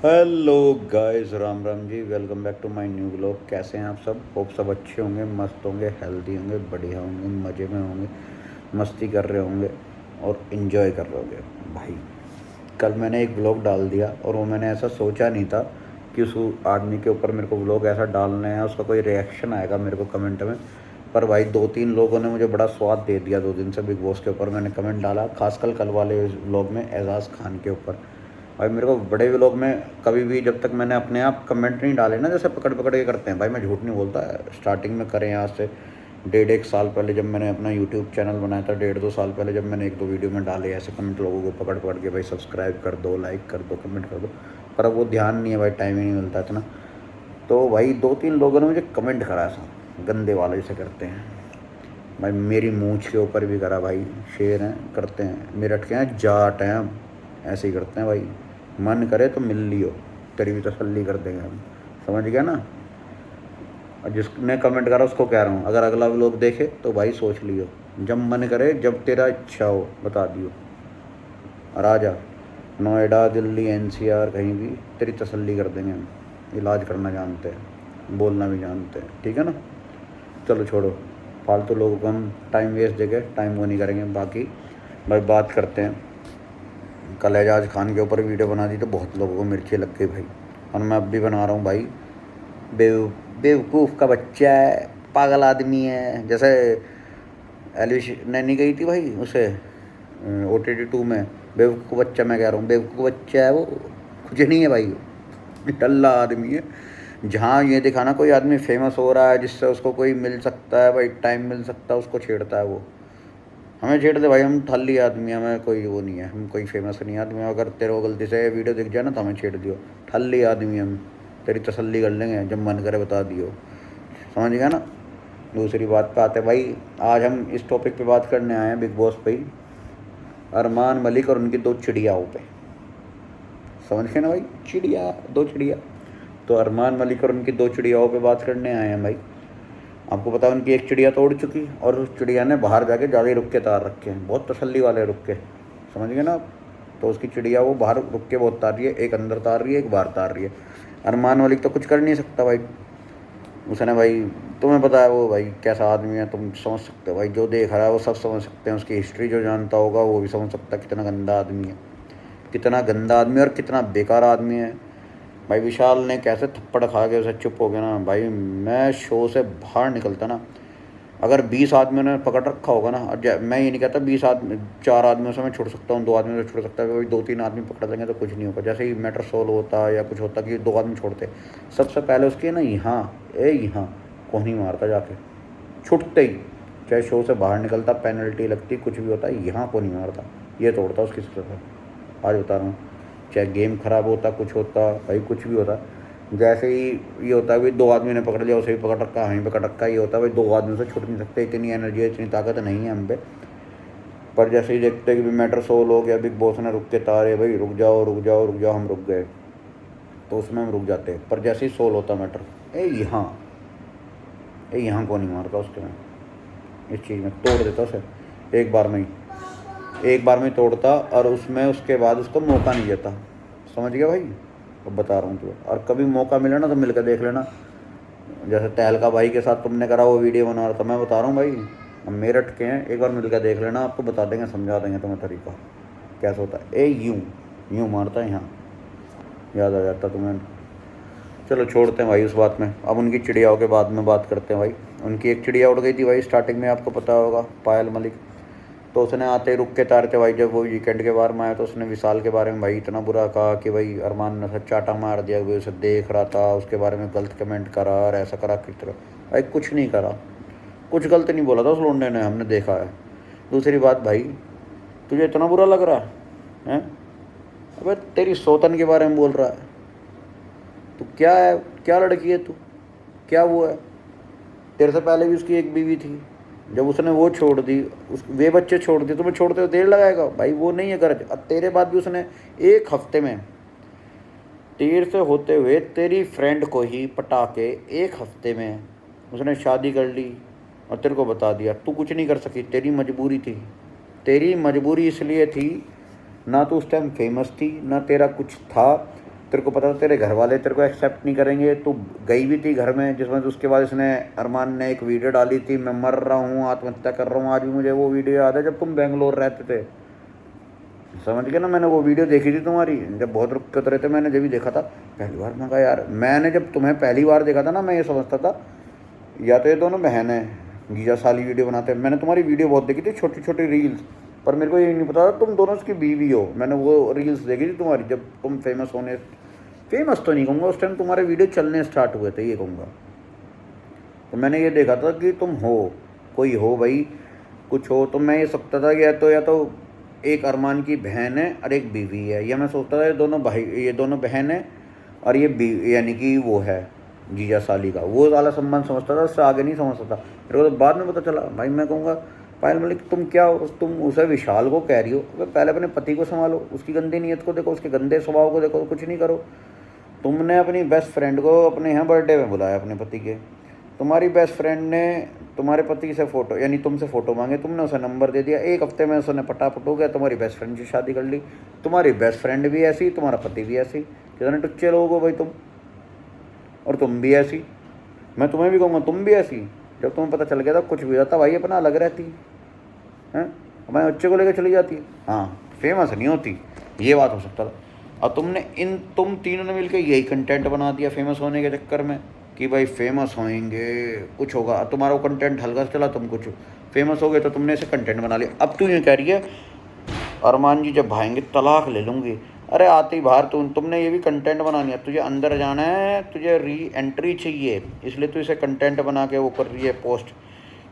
Hello guys, Ram Ram ji. Welcome back to my new vlog. कैसे हैं आप सब? होप सब अच्छे होंगे, मस्त होंगे, हेल्दी होंगे, बढ़िया होंगे, मज़े में होंगे, मस्ती कर रहे होंगे और इन्जॉय कर रहे होंगे। भाई कल मैंने एक व्लॉग डाल दिया और वो मैंने ऐसा सोचा नहीं था कि उस आदमी के ऊपर मेरे को व्लॉग ऐसा डालना है, उसका कोई रिएक्शन आएगा मेरे को कमेंट में। पर भाई 2-3 लोगों ने मुझे बड़ा स्वाद दे दिया 2 दिन से। बिग बॉस के ऊपर मैंने कमेंट डाला, खासकर कल वाले व्लॉग में एजाज़ खान के ऊपर। भाई मेरे को बड़े व्लॉग में कभी भी, जब तक मैंने अपने आप कमेंट नहीं डाले ना, जैसे पकड़ पकड़ के करते हैं, भाई मैं झूठ नहीं बोलता। स्टार्टिंग में करें आज से 1.5 साल पहले, जब मैंने अपना यूट्यूब चैनल बनाया था, 1.5-2 साल पहले, जब मैंने 1-2 वीडियो में डाले ऐसे कमेंट लोगों को पकड़ पकड़ के, भाई सब्सक्राइब कर दो, लाइक कर दो, कमेंट कर दो, पर अब वो ध्यान नहीं है भाई, टाइम ही नहीं मिलता इतना। तो भाई 2-3 लोगों ने मुझे कमेंट करा ऐसा गंदे वाले जैसे करते हैं। भाई मेरी मूंछ के ऊपर भी करा, भाई शेर हैं, करते हैं, मेरठ के हैं, जाट हैं हम, ऐसे ही करते हैं भाई। मन करे तो मिल लियो, तेरी भी तसल्ली कर देंगे हम, समझ गया ना। और जिसने कमेंट करा उसको कह रहा हूँ, अगर अगला लोग देखे तो भाई सोच लियो, जब मन करे, जब तेरा इच्छा हो बता दियो, और आ जा। नोएडा, दिल्ली, एनसीआर, कहीं भी तेरी तसल्ली कर देंगे हम। इलाज करना जानते हैं, बोलना भी जानते हैं, ठीक है ना। चलो छोड़ो, फालतू लोगों को हम टाइम वेस्ट देके टाइम वो नहीं करेंगे। बाकी भाई बात करते हैं, कल एजाज खान के ऊपर वीडियो बना दी तो बहुत लोगों को मिर्ची लग गई भाई, और मैं अब भी बना रहा हूँ भाई। बेवकूफ़ का बच्चा है, पागल आदमी है। जैसे एलिश नैनी गई थी भाई उसे OTT 2 में, बेवकूफ़ बच्चा, मैं कह रहा हूँ बेवकूफ़ बच्चा है वो, कुछ नहीं है भाई, डल्ला आदमी है। जहाँ ये दिखाना कोई आदमी फेमस हो रहा है, जिससे उसको कोई मिल सकता है भाई, टाइम मिल सकता है, उसको छेड़ता है वो। हमें छेड़ दे भाई, हम ठल्ली आदमी हैं, हमें कोई वो नहीं है, हम कोई फेमस नहीं आदमी है। अगर तेरे को गलती से वीडियो दिख जाए ना तो हमें छेड़ दियो, ठल्ली आदमी हम, तेरी तसल्ली कर लेंगे, जब मन करे बता दियो, समझ गया ना। दूसरी बात पे आते हैं भाई, आज हम इस टॉपिक पे बात करने आए हैं बिग बॉस पे ही, अरमान मलिक और उनकी 2 चिड़ियाओं पे। समझ गए ना भाई, चिड़िया, 2 चिड़िया। तो अरमान मलिक और उनकी 2 चिड़ियाओं पे बात करने आए हैं भाई। आपको पता है उनकी एक चिड़िया तो उड़ चुकी, और उस चिड़िया ने बाहर जाके ज़्यादा ही रुक्के तार रखे हैं, बहुत तसल्ली वाले रुक्के, समझ गए ना आप। तो उसकी चिड़िया वो बाहर रुक्के बहुत तार रही है, एक अंदर तार रही है, एक बाहर तार रही है। अरमान मलिक तो कुछ कर नहीं सकता भाई, उसने भाई, तुम्हें पता है वो भाई कैसा आदमी है, तुम समझ सकते हो भाई, जो देख रहा है वो सब समझ सकते हैं, उसकी हिस्ट्री जो जानता होगा वो भी समझ सकता है कितना गंदा आदमी है, कितना गंदा आदमी और कितना बेकार आदमी है। भाई विशाल ने कैसे थप्पड़ खा के उसे चुप हो गया ना भाई, मैं शो से बाहर निकलता ना, अगर 20 आदमियों ने पकड़ रखा होगा ना, और मैं ये नहीं कहता 20 आदमी, 4 आदमियों से मैं छोड़ सकता हूँ, 2 आदमियों से छोड़ सकता है, कोई 2-3 आदमी पकड़ लेंगे तो कुछ नहीं होगा। जैसे ही मैटर सोल्व होता या कुछ होता कि 2 आदमी छोड़ते, सबसे पहले उसके ना यहाँ, यहाँ कौन ही मारता जाके, छुटते ही, चाहे शो से बाहर निकलता, पेनल्टी लगती, कुछ भी होता, यहाँ को नहीं मारता, ये तोड़ता उसकी सबसे पहले। आज बता रहा हूँ, चाहे गेम ख़राब होता, कुछ होता भाई, कुछ भी होता, जैसे ही ये होता है भाई 2 आदमी ने पकड़ लिया, उसे भी पकड़ रखा, हमें पकड़ रखा, ये होता है भाई 2 आदमियों से छूट नहीं सकते, इतनी एनर्जी है, इतनी ताकत नहीं है हम पे। पर जैसे ही देखते हैं कि मैटर सोल्व हो गया, बिग बॉस ने रुक के तारे, भाई रुक जाओ रुक जाओ रुक जाओ, हम रुक गए, तो उसमें हम रुक जाते हैं। पर जैसे ही सोल्व होता मैटर, यहाँ, यहाँ को नहीं मारता उसके में, इस चीज़ में तोड़ देता उसे, एक बार में ही, एक बार में तोड़ता, और उसमें उसके बाद उसको मौका नहीं देता, समझ गया भाई। अब बता रहा हूँ तुझे, और कभी मौका मिले ना तो मिलकर देख लेना, जैसे तहलका भाई के साथ तुमने करा वो वीडियो बना रहा था, मैं बता रहा हूँ भाई, हम मेरठ के हैं, एक बार मिलकर देख लेना, आपको बता देंगे, समझा देंगे तुम्हें तरीका कैसा होता है। यूँ यूँ मारता है, यहाँ याद आ जाता तुम्हें। चलो छोड़ते हैं भाई उस बात में, अब उनकी चिड़ियाओं के बाद में बात करते हैं भाई। उनकी एक चिड़िया उड़ गई थी भाई स्टार्टिंग में, आपको पता होगा, पायल मलिक। तो उसने आते ही रुक के तारते भाई, जब वो वीकेंड के बारे में आया तो उसने विशाल के बारे में भाई इतना बुरा कहा कि भाई अरमान ने चाटा मार दिया, भाई उसे देख रहा था, उसके बारे में गलत कमेंट करा और ऐसा करा किस तरह। भाई कुछ नहीं करा, कुछ गलत नहीं बोला था उस लोंडे ने, हमने देखा है। दूसरी बात भाई, तुझे इतना बुरा लग रहा है? अबे तेरी सौतन के बारे में बोल रहा है तू, क्या है, क्या लड़की है तू, क्या वो है? तेरे से पहले भी उसकी एक बीवी थी, जब उसने वो छोड़ दी, उस वे बच्चे छोड़ दिए, तुम्हें छोड़ते हो देर लगाएगा भाई, वो नहीं है कर्ज। अब तेरे बाद भी उसने 1 हफ्ते में, तीर से होते हुए तेरी फ्रेंड को ही पटा के 1 हफ्ते में उसने शादी कर ली, और तेरे को बता दिया तू कुछ नहीं कर सकी, तेरी मजबूरी थी, तेरी मजबूरी इसलिए थी, ना तो उस टाइम फेमस थी, ना तेरा कुछ था, तेरे को पता था तेरे घर वाले तेरे को एक्सेप्ट नहीं करेंगे, तू गई भी थी घर में, जिसमें उसके बाद इसने अरमान ने एक वीडियो डाली थी, मैं मर रहा हूँ, आत्महत्या कर रहा हूँ। आज भी मुझे वो वीडियो याद है जब तुम बेंगलोर रहते थे, समझ गए ना। मैंने वो वीडियो देखी थी तुम्हारी, जब बहुत रुक कर रहे थे, मैंने जब भी देखा था पहली बार। मैं कहा यार, मैंने जब तुम्हें पहली बार देखा था ना, मैं ये समझता था या तो ये दोनों बहन हैं, जीजा साली वीडियो बनाते हैं। मैंने तुम्हारी वीडियो बहुत देखी थी, छोटी छोटी रील्स, पर मेरे को ये नहीं पता था तुम दोनों उसकी बीवी हो। मैंने वो रील्स देखी थी तुम्हारी जब तुम फेमस तो नहीं कहूँगा, उस टाइम तुम्हारे वीडियो चलने स्टार्ट हुए थे, ये कहूँगा। तो मैंने ये देखा था कि तुम हो, कोई हो भाई, कुछ हो। तो मैं ये सोचता था कि या तो एक अरमान की बहन है और एक बीवी है, या मैं सोचता था ये दोनों बहन है और ये यानी कि वो है जीजा साली का, वो वाला संबंध समझता था, उससे आगे नहीं समझता था। मेरे को तो बाद में पता चला भाई। मैं कहूँगा पायल मलिक तुम क्या हो, तुम उसे विशाल को कह रही हो, अगर पहले अपने पति को संभालो, उसकी गंदी नीयत को देखो, उसके गंदे स्वभाव को देखो, कुछ नहीं करो। तुमने अपनी बेस्ट फ्रेंड को अपने यहाँ बर्थडे में बुलाया अपने पति के, तुम्हारी बेस्ट फ्रेंड ने तुम्हारे पति से फ़ोटो यानी तुमसे फ़ोटो मांगे, तुमने उसे नंबर दे दिया, एक हफ्ते में उसने पटापट हो गया, तुम्हारी बेस्ट फ्रेंड से शादी कर ली। तुम्हारी बेस्ट फ्रेंड भी ऐसी, तुम्हारा पति भी ऐसी, कितने टुच्चे लोग हो भाई तुम। और तुम भी ऐसी, मैं तुम्हें भी कहूँगा तुम भी ऐसी। जब तुम्हें पता चल गया था कुछ भी होता भाई अपना अलग रहती है, अपने बच्चे को लेकर चली जाती है। हाँ, फेमस नहीं होती, ये बात हो सकता था। और तुम तीनों ने मिलकर यही कंटेंट बना दिया फेमस होने के चक्कर में कि भाई फेमस होएंगे, कुछ होगा। तुम्हारा वो कंटेंट हल्का से चला, तुम कुछ फेमस हो गए तो तुमने इसे कंटेंट बना लिया। अब तू ये कह रही है अरमान जी जब भाएंगे तलाक ले लूँगी। अरे आती बाहर तुमने ये भी कंटेंट बना लिया, तुझे अंदर जाना है, तुझे री एंट्री चाहिए, इसलिए तू इसे कंटेंट बना के वो कर रही है पोस्ट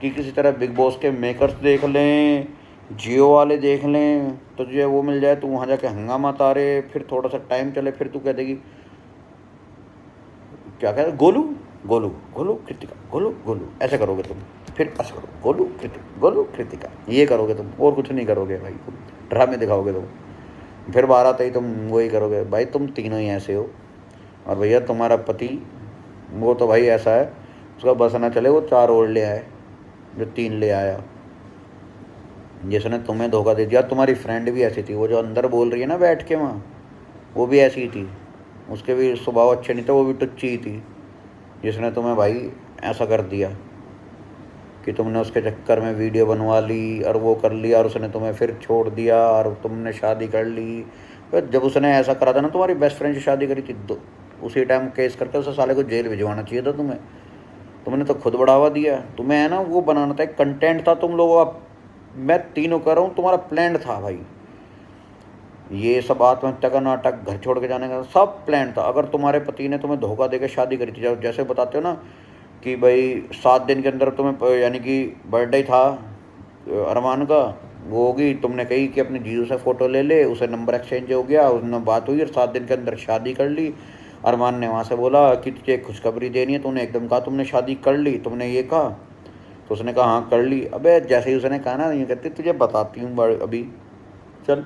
कि किसी तरह बिग बॉस के मेकर्स देख लें, जियो वाले देख लें, तो तुझे वो मिल जाए, तू वहाँ जाके हंगामा तारे, फिर थोड़ा सा टाइम चले, फिर तू कह देगी क्या कह रहे, गोलू गोलू गोलू कृतिका, गोलू गोलू ऐसे करोगे तुम, फिर ऐसे करो गोलू कृतिका, गोलू कृतिका, ये करोगे तुम, और कुछ नहीं करोगे भाई, तुम ड्रामे दिखाओगे तुम। फिर बाहर आते ही तुम वही करोगे भाई, तुम तीनों ही ऐसे हो। और भैया तुम्हारा पति वो तो भाई ऐसा है, उसका बस ना चले वो 4 और ले आए जो 3 ले आया, जिसने तुम्हें धोखा दे दिया। तुम्हारी फ्रेंड भी ऐसी थी, वो जो अंदर बोल रही है ना बैठ के वहाँ, वो भी ऐसी ही थी, उसके भी स्वभाव अच्छे नहीं थे, वो भी टुच्ची ही थी, जिसने तुम्हें भाई ऐसा कर दिया कि तुमने उसके चक्कर में वीडियो बनवा ली और वो कर लिया, और उसने तुम्हें फिर छोड़ दिया और तुमने शादी कर ली। तो जब उसने ऐसा करा था ना, तुम्हारी बेस्ट फ्रेंड से शादी करी थी, उसी टाइम केस करके उसे साले को जेल भिजवाना चाहिए था तुम्हें। तुमने तो खुद बढ़ावा दिया, तुम्हें है ना वो बनाना था, एक कंटेंट था तुम लोगों का। मैं तीनों कर रहा हूँ, तुम्हारा प्लान था भाई, ये सब आत्महत्या का नाटक, घर छोड़ के जाने का सब प्लान था। अगर तुम्हारे पति ने तुम्हें धोखा देकर शादी करी थी, जैसे बताते हो ना कि भाई 7 दिन के अंदर तुम्हें यानी कि बर्थडे था अरमान का, वो होगी, तुमने कही कि अपने जीजू से फ़ोटो ले ले, उसे नंबर एक्सचेंज हो गया, उसने बात हुई और 7 दिन के अंदर शादी कर ली। अरमान ने वहाँ से बोला कि तुझे खुशखबरी देनी है, तूने एकदम कहा तुमने शादी कर ली, तुमने ये कहा, तो उसने कहा हाँ कर ली। अबे जैसे ही उसने कहा ना, ये कहती तुझे बताती हूँ अभी, चल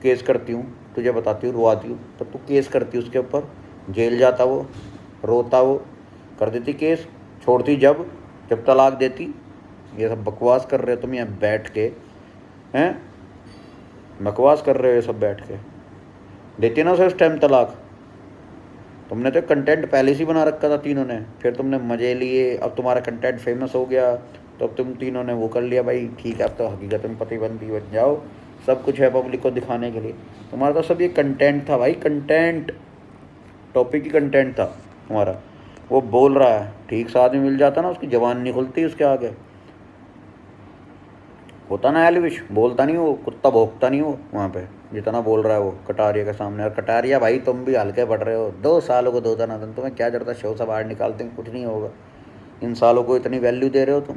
केस करती हूँ, तुझे बताती हूँ, रुआती हूँ, तो तू केस करती उसके ऊपर, जेल जाता वो, रोता वो, कर देती केस, छोड़ती जब तलाक देती। ये सब बकवास कर रहे हो तुम यहाँ बैठ के, हैं बकवास कर रहे हो ये सब बैठ के। देती ना उसे उस टाइम तलाक, तुमने तो कंटेंट पहले से बना रखा था तीनों ने, फिर तुमने मज़े लिए, अब तुम्हारा कंटेंट फेमस हो गया तो अब तुम तीनों ने वो कर लिया भाई, ठीक है अब तो हकीकत में पति बंदी बन जाओ, सब कुछ है पब्लिक को दिखाने के लिए। तुम्हारा तो सब ये कंटेंट था भाई, कंटेंट, टॉपिक ही कंटेंट था तुम्हारा। वो बोल रहा है, ठीक से आदमी मिल जाता ना, उसकी जबान नहीं खुलती उसके आगे, होता ना एलविश, बोलता नहीं वो, कुत्ता भोंकता नहीं वो वहाँ पे, जितना बोल रहा है वो कटारिया के सामने। और कटारिया भाई तुम भी हल्के पड़ रहे हो, 2 सालों को 2 दनादन, तुम्हें क्या जरूरत है शो से बाहर निकालते हैं, कुछ नहीं होगा। इन सालों को इतनी वैल्यू दे रहे हो तुम,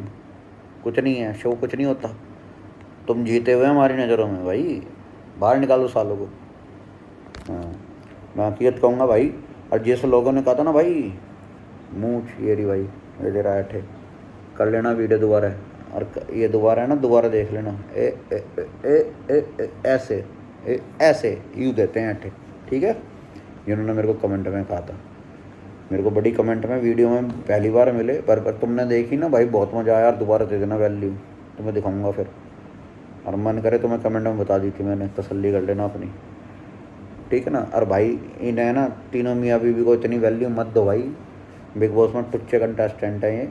कुछ नहीं है, शो कुछ नहीं होता, तुम जीते हुए हमारी नज़रों में भाई, बाहर निकालो सालों को। हाँ, मैं हकीकत कहूँगा भाई। और जिस लोगों ने कहा था ना भाई मूछ ये रही भाई, ये दे रहा है, कर लेना वीडियो दोबारा, और ये दोबारा है ना, दोबारा देख लेना, ए ए ए ए, ए ऐसे ऐसे यूँ देते हैं ऐठे, ठीक है। जिन्होंने मेरे को कमेंट में कहा था, मेरे को बड़ी कमेंट में वीडियो में पहली बार मिले, पर तुमने देखी ना भाई, बहुत मज़ा आया यार, दोबारा दे देना वैल्यू, तुम्हें दिखाऊंगा फिर, और मन करे तो मैं कमेंट में बता दी थी मैंने, तसल्ली कर लेना अपनी। ठीक है ना। और भाई इन्हें ना तीनों मियाँ बीवी को इतनी वैल्यू मत दो भाई, बिग बॉस में टुच्चे कंटेस्टेंट हैं ये।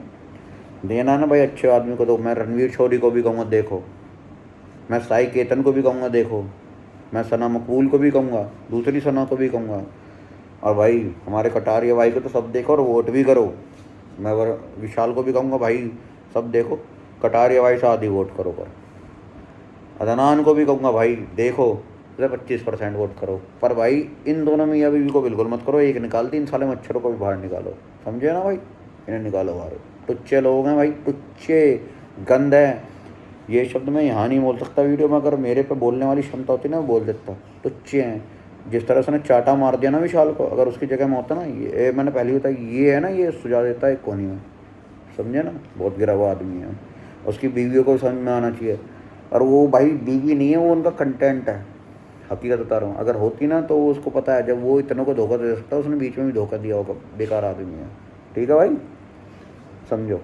देना ना भाई अच्छे आदमी को दो। मैं रणवीर शोरी को भी कहूँगा देखो, मैं साई केतन को भी कहूँगा देखो, मैं सना मकबूल को भी कहूँगा, दूसरी सना को भी कहूँगा, और भाई हमारे कटारिया भाई को तो सब देखो और वोट भी करो। मैं विशाल को भी कहूँगा भाई सब देखो, कटारिया भाई से आधी वोट करो। पर अदनान को भी कहूँगा भाई देखो, इसे 25% वोट करो। पर भाई इन दोनों मियाँ बीवी को बिल्कुल मत करो, एक निकाल 3 साले मच्छरों को भी बाहर निकालो, समझे ना भाई, इन्हें निकालो बाहर। टुच्चे लोग हैं भाई, टुच्चे, गंद है। ये शब्द मैं यहाँ नहीं बोल सकता वीडियो में, अगर मेरे पे बोलने वाली क्षमता होती ना मैं बोल देता। टुच्चे हैं। जिस तरह से उसने चाटा मार दिया ना विशाल को, अगर उसकी जगह में होता ना, ये मैंने पहले ही बताया, ये है ना, ये सुझा देता है एक कोनी में, समझे ना। बहुत गिरा हुआ आदमी है। उसकी बीवियों को समझ में आना चाहिए। और वो भाई बीवी नहीं है, वो उनका कंटेंट है, हकीकत बता रहा हूँ। अगर होती ना तो उसको पता है जब वो इतनों को धोखा दे सकता है, उसने बीच में भी धोखा दिया होगा। बेकार आदमी है, ठीक है भाई, समझो।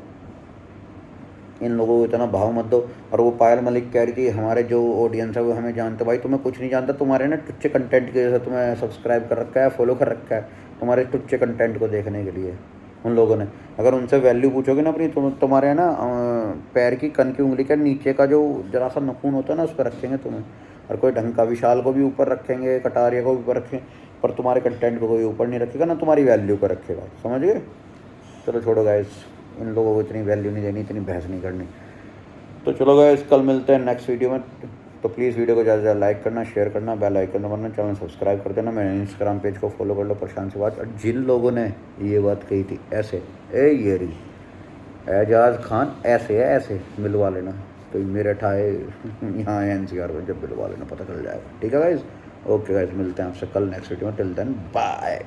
इन लोगों को इतना भाव मत दो। और वो पायल मलिक कह रही थी हमारे जो ऑडियंस है वो हमें जानते। भाई तुम्हें कुछ नहीं जानता, तुम्हारे ना टुच्चे कंटेंट की वजह से तुम्हें सब्सक्राइब कर रखा है, फॉलो कर रखा है, तुम्हारे टुच्चे कंटेंट को देखने के लिए उन लोगों ने। अगर उनसे वैल्यू पूछोगे ना अपनी, तुम्हारे ना पैर की कन की उंगली के नीचे का जो जरा सा नखून होता है ना, उस पर रखेंगे तुम्हें। और कोई ढंग का, विशाल को भी ऊपर रखेंगे, कटारिया को भी ऊपर रखेंगे, पर तुम्हारे कंटेंट को कोई ऊपर नहीं रखेगा ना, तुम्हारी वैल्यू को रखेगा, समझ गए। चलो छोड़ो गाइस, इन लोगों को इतनी वैल्यू नहीं देनी, इतनी बहस नहीं करनी। तो चलो गाइस, कल मिलते हैं नेक्स्ट वीडियो में। तो प्लीज़ वीडियो को ज़्यादा से ज़्यादा लाइक करना, शेयर करना, बेल आइकन दबाना, चैनल सब्सक्राइब कर देना, मेरे इंस्टाग्राम पेज को फॉलो कर लो, प्रशांत से बात। और जिन लोगों ने ये बात कही थी ऐसे, ये रही एजाज खान ऐसे है, ऐसे मिलवा लेना। तो मेरे ठाए यहाँ NCR में जब मिलवा लेना, पता चल जाएगा, ठीक है गाइस। ओके गाइस, मिलते हैं आपसे कल नेक्स्ट वीडियो में। Till then bye.